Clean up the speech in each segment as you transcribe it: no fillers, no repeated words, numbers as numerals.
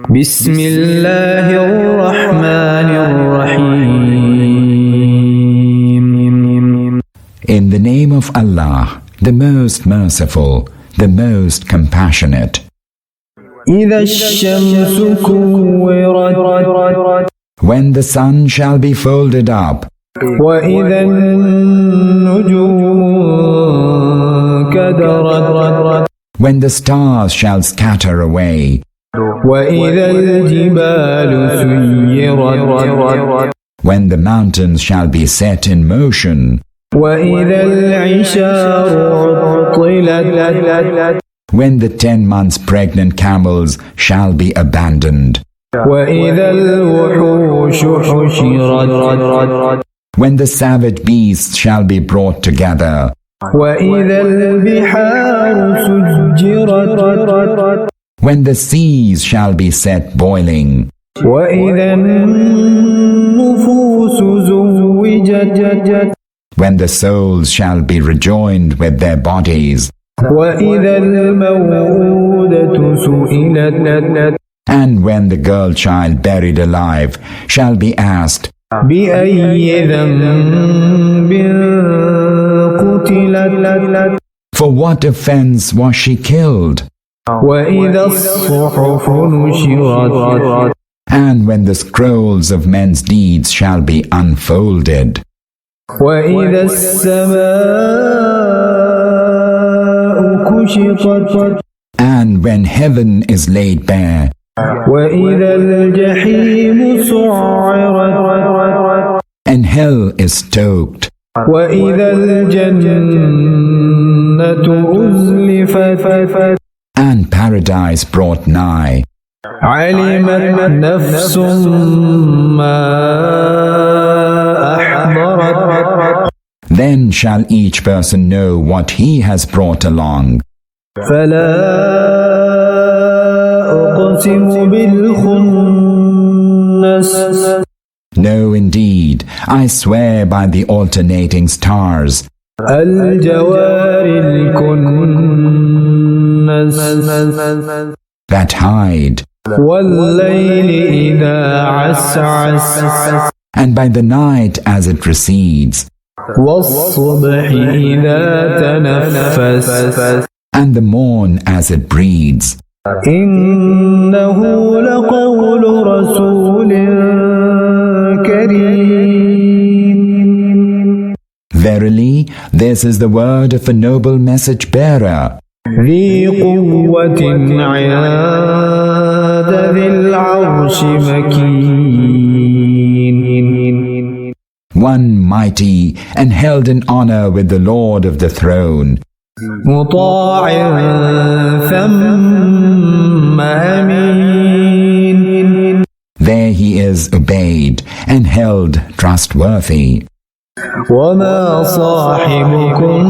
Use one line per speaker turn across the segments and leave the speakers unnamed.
بسم الله الرحمن الرحيم.
In the name of Allah, the most merciful, the most compassionate.
إذا الشمس كورت
When the sun shall be folded up,
وإذا النجوم كدرت
when the stars shall scatter away,
وإذا الجبال سيرت
when the mountains shall be set in motion,
وإذا العشار عطلت
when the 10 months pregnant camels shall be abandoned,
وإذا الوحوش حشرت
when the savage beasts shall be brought together,
وإذا البحار سجرت
when the seas shall be set boiling,
وإذا النفوس زوجت
when the souls shall be rejoined with their bodies,
وإذا الموءودة سئلت
and when the girl child buried alive shall be asked,
بأي ذنب قتلت
for what offense was she killed?
وإذا الصحف نشرت
And when the scrolls of men's deeds shall be unfolded,
وإذا السماء كشطت
and when heaven is laid bare,
وإذا الجحيم سعرت
and hell is stoked,
وإذا الجنة أزلفت
and paradise brought nigh,
علمت نفس ما أحضرت
then shall each person know what he has brought along.
فلا أقسم بالخنس
No, indeed, I swear by the alternating stars
الجوار الكنس
that hide,
والليل إذا عسعس
and by the night as it recedes,
والصبح إذا تنفس
and the morn as it breeds.
إنه لقول رسول كريم
Verily, this is the word of a noble message bearer,
ذي قوة عند ذي العرش مكين
one mighty and held in honor with the Lord of the throne,
مطاع ثم أمين
there he is obeyed and held trustworthy.
وما صاحبكم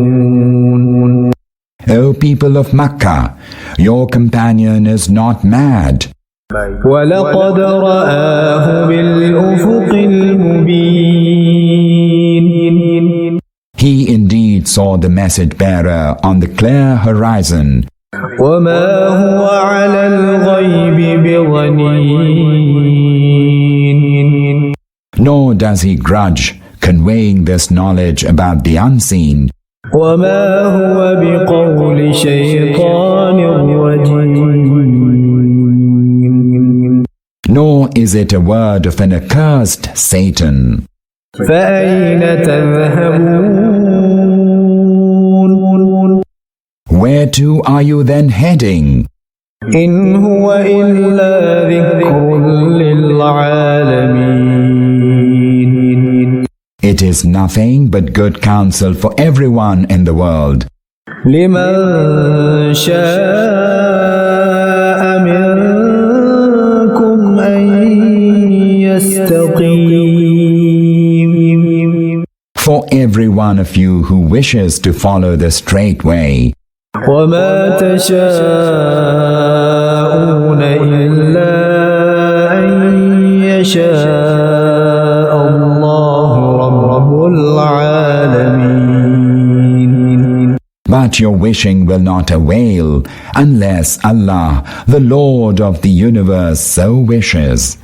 بمجنون
O people of Makkah, your companion is not mad.
ولقد رآه بالأفق المبين
He indeed saw the message bearer on the clear horizon,
وما هو على الغيب بضنين
nor does he grudge conveying this knowledge about the unseen,
وما هو بقول شيطان رجيم
nor is it a word of an accursed Satan.
فأين تذهبون
Where to are you then heading?
إن هو إلا ذكر للعالمين
It is nothing but good counsel for everyone in the world,
لمن شاء منكم أن يستقيم
for every one of you who wishes to follow the straight way.
وما تشاءون إلا أن يشاء الله رب العالمين.
But that your wishing will not avail unless Allah, the Lord of the universe, so wishes.